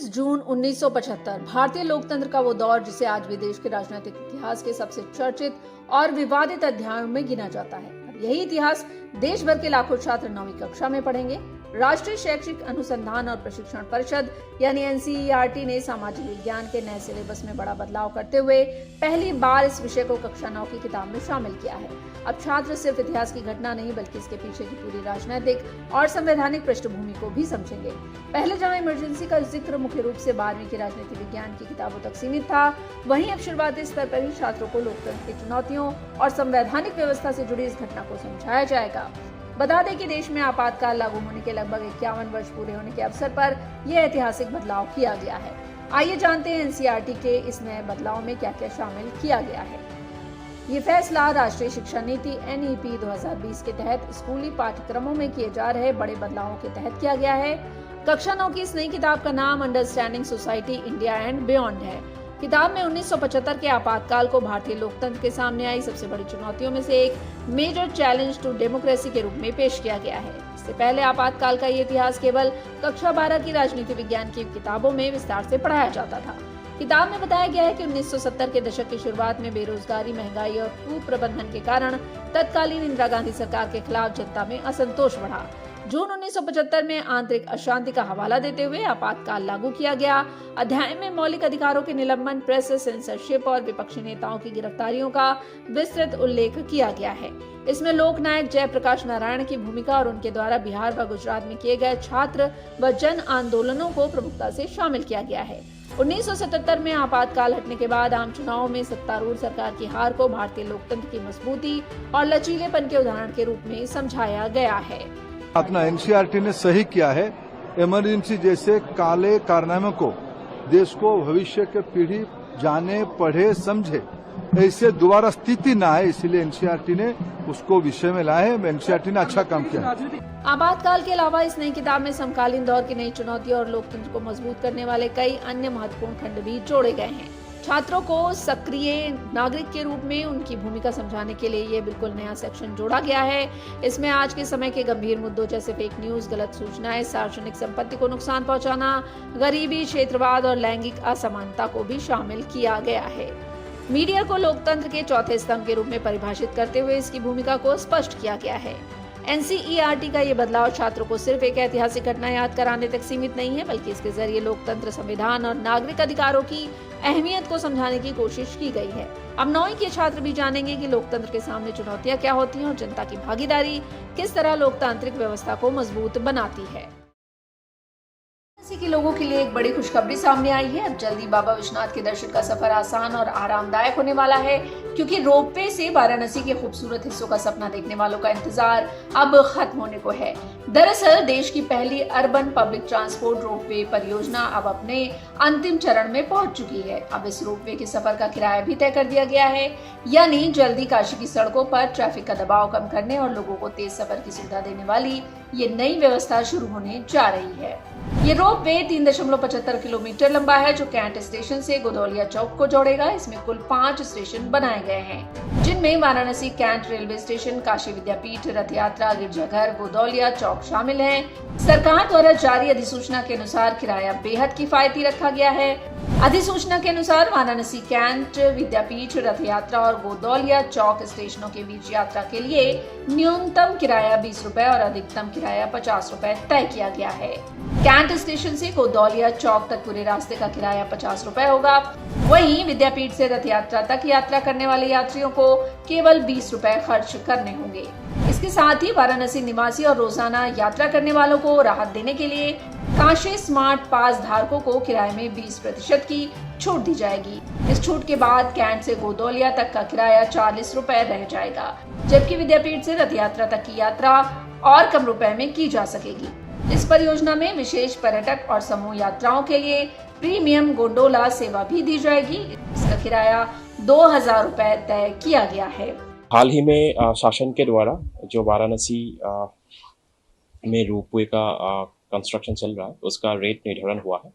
25 जून 1975 भारतीय लोकतंत्र का वो दौर जिसे आज भी देश के राजनीतिक इतिहास के सबसे चर्चित और विवादित अध्यायों में गिना जाता है। अब यही इतिहास देश भर के लाखों छात्र 9वीं कक्षा में पढ़ेंगे। राष्ट्रीय शैक्षिक अनुसंधान और प्रशिक्षण परिषद यानी एनसीईआरटी ने सामाजिक विज्ञान के नए सिलेबस में बड़ा बदलाव करते हुए पहली बार इस विषय को कक्षा 9 की किताब में शामिल किया है। अब छात्र सिर्फ इतिहास की घटना नहीं बल्कि इसके पीछे की पूरी राजनीतिक और संवैधानिक पृष्ठभूमि को भी समझेंगे। पहले जहां इमरजेंसी का जिक्र मुख्य रूप से 12वीं की राजनीति विज्ञान की किताबों तक सीमित था, वहीं अब शुरुआती स्तर पर ही छात्रों को लोकतंत्र की चुनौतियों और संवैधानिक व्यवस्था से जुड़ी इस घटना को समझाया जाएगा। बता दें कि देश में आपातकाल लागू होने के लगभग 51 वर्ष पूरे होने के अवसर पर यह ऐतिहासिक बदलाव किया गया है। आइए जानते हैं एनसीईआरटी के इस नए बदलाव में क्या क्या शामिल किया गया है। ये फैसला राष्ट्रीय शिक्षा नीति NEP 2020 के तहत स्कूली पाठ्यक्रमों में किए जा रहे बड़े बदलावों के तहत किया गया है। कक्षा 9 की इस नई किताब का नाम understanding society India and beyond है। किताब में 1975 के आपातकाल को भारतीय लोकतंत्र के सामने आई सबसे बड़ी चुनौतियों में से एक मेजर चैलेंज टू डेमोक्रेसी के रूप में पेश किया गया है। इससे पहले आपातकाल का ये इतिहास केवल कक्षा 12 की राजनीति विज्ञान की किताबों में विस्तार से पढ़ाया जाता था। किताब में बताया गया है कि 1970 के दशक की शुरुआत में बेरोजगारी, महंगाई और कुप्रबंधन के कारण तत्कालीन इंदिरा गांधी सरकार के खिलाफ जनता में असंतोष बढ़ा। जून 1975 में आंतरिक अशांति का हवाला देते हुए आपातकाल लागू किया गया। अध्याय में मौलिक अधिकारों के निलंबन, प्रेस सेंसरशिप और विपक्षी नेताओं की गिरफ्तारियों का विस्तृत उल्लेख किया गया है। इसमें लोकनायक जयप्रकाश नारायण की भूमिका और उनके द्वारा बिहार व गुजरात में किए गए छात्र व जन आंदोलनों को प्रमुखता से शामिल किया गया है। 1977 में आपातकाल हटने के बाद आम चुनावों में सत्तारूढ़ सरकार की हार को भारतीय लोकतंत्र की मजबूती और लचीलेपन के उदाहरण के रूप में समझाया गया है। अपना एनसीईआरटी ने सही किया है। इमरजेंसी जैसे काले कारनामे को देश को भविष्य के पीढ़ी जाने, पढ़े, समझे, ऐसे दोबारा स्थिति ना है, इसलिए एनसीईआरटी ने उसको विषय में लाए। एनसीईआरटी ने अच्छा काम किया। आपातकाल के अलावा इस नई किताब में समकालीन दौर की नई चुनौतियों और लोकतंत्र को मजबूत करने वाले कई अन्य महत्वपूर्ण खंड भी जोड़े गए हैं। छात्रों को सक्रिय नागरिक के रूप में उनकी भूमिका समझाने के लिए ये बिल्कुल नया सेक्शन जोड़ा गया है। इसमें आज के समय के गंभीर मुद्दों जैसे फेक न्यूज, गलत सूचनाएं, सार्वजनिक संपत्ति को नुकसान पहुंचाना, गरीबी, क्षेत्रवाद और लैंगिक असमानता को भी शामिल किया गया है। मीडिया को लोकतंत्र के चौथे स्तंभ के रूप में परिभाषित करते हुए इसकी भूमिका को स्पष्ट किया गया है। एनसीईआरटी का ये बदलाव छात्रों को सिर्फ एक ऐतिहासिक घटना याद कराने तक सीमित नहीं है, बल्कि इसके जरिए लोकतंत्र, संविधान और नागरिक अधिकारों की अहमियत को समझाने की कोशिश की गई है। अब 9वीं के छात्र भी जानेंगे कि लोकतंत्र के सामने चुनौतियां क्या होती हैं और जनता की भागीदारी किस तरह लोकतांत्रिक व्यवस्था को मजबूत बनाती है। वाराणसी के लोगों के लिए एक बड़ी खुशखबरी सामने आई है। अब जल्दी बाबा विश्वनाथ के दर्शन का सफर आसान और आरामदायक होने वाला है, क्योंकि रोपवे से वाराणसी के खूबसूरत हिस्सों का सपना देखने वालों का इंतजार अब खत्म होने को है। दरअसल देश की पहली अर्बन पब्लिक ट्रांसपोर्ट रोपवे परियोजना अब अपने अंतिम चरण में पहुंच चुकी है। अब इस रोपवे के सफर का किराया भी तय कर दिया गया है, यानी जल्दी काशी की सड़कों पर ट्रैफिक का दबाव कम करने और लोगों को तेज सफर की सुविधा देने वाली ये नई व्यवस्था शुरू होने जा रही है। ये रोपवे 3.75 किलोमीटर लंबा है, जो कैंट स्टेशन से गोदौलिया चौक को जोड़ेगा। इसमें कुल 5 स्टेशन बनाए गए हैं, जिनमें Varanasi cantt railway station, Kashi Vidyapeeth, Rath Yatra, गिरजाघर, गोदौलिया चौक शामिल हैं। सरकार द्वारा जारी अधिसूचना के अनुसार किराया बेहद किफायती रखा गया है। अधिसूचना के अनुसार वाराणसी कैंट, विद्यापीठ, रथ यात्रा और गोदौलिया चौक स्टेशनों के बीच यात्रा के लिए न्यूनतम किराया 20 रुपए और अधिकतम किराया 50 रुपए तय किया गया है। कैंट स्टेशन से गोदौलिया चौक तक पूरे रास्ते का किराया 50 रुपए होगा। वहीं विद्यापीठ से रथ यात्रा तक यात्रा करने वाले यात्रियों को केवल 20 रुपए खर्च करने होंगे। इसके साथ ही वाराणसी निवासी और रोजाना यात्रा करने वालों को राहत देने के लिए काशी स्मार्ट पास धारकों को किराए में 20% की छूट दी जाएगी। इस छूट के बाद कैंट से गोदौलिया तक का किराया 40 रुपए रह जाएगा, जबकि विद्यापीठ से रथ यात्रा तक की यात्रा और कम रुपए में की जा सकेगी। इस परियोजना में विशेष पर्यटक और समूह यात्राओं के लिए प्रीमियम गोंडोला सेवा भी दी जाएगी। इसका किराया 2000 रुपए तय किया गया है। हाल ही में शासन के द्वारा जो वाराणसी में रोपवे का कंस्ट्रक्शन चल रहा है, उसका रेट निर्धारण हुआ है।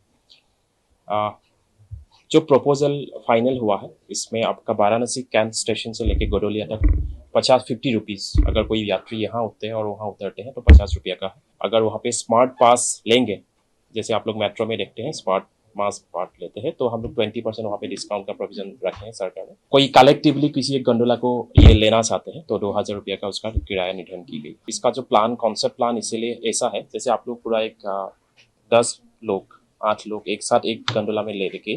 जो प्रपोजल फाइनल हुआ है, इसमें आपका वाराणसी कैंट स्टेशन से लेके गोदौलिया तक 50 रुपीज़, अगर कोई यात्री यहाँ उतरते हैं और वहाँ उतरते हैं तो 50 रुपया का है। अगर वहाँ पे स्मार्ट पास लेंगे, जैसे आप लोग मेट्रो में देखते हैं स्मार्ट मास बांट लेते हैं, तो हम लोग 20% वहाँ पे डिस्काउंट का प्रोविजन रखे हैं सरकार ने। कोई कलेक्टिवली किसी एक गंडोला को ये लेना चाहते हैं तो 2000 रुपये का उसका किराया निर्धारण की गई। इसका जो प्लान, कॉन्सेप्ट प्लान इसीलिए ऐसा है, जैसे आप लोग पूरा एक 10 लोग 8 लोग एक साथ एक गंडोला में ले लेके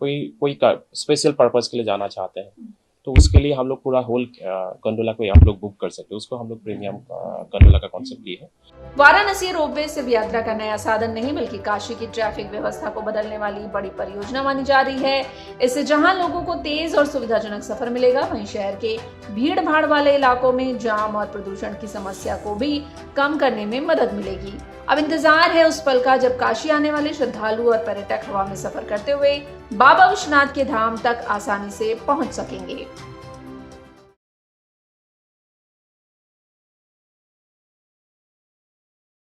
कोई स्पेशल पर्पज के लिए जाना चाहते हैं, तो उसके लिए हम लोग पूरा होल गंडोला को आप लोग बुक कर सकते हैं। उसको हम लोग प्रीमियम गंडोला का कॉन्सेप्ट लिए है। वाराणसी रोपवे सिर्फ यात्रा का नया साधन नहीं बल्कि काशी की ट्रैफिक व्यवस्था को बदलने वाली बड़ी परियोजना मानी जा रही है। इससे जहां लोगों को तेज और सुविधाजनक सफर मिलेगा, वहीं शहर के भीड़ भाड़ वाले इलाकों में जाम और प्रदूषण की समस्या को भी कम करने में मदद मिलेगी। अब इंतजार है उस पल का जब काशी आने वाले श्रद्धालु और पर्यटक हवा में सफर करते हुए बाबा विश्वनाथ के धाम तक आसानी से पहुंच सकेंगे।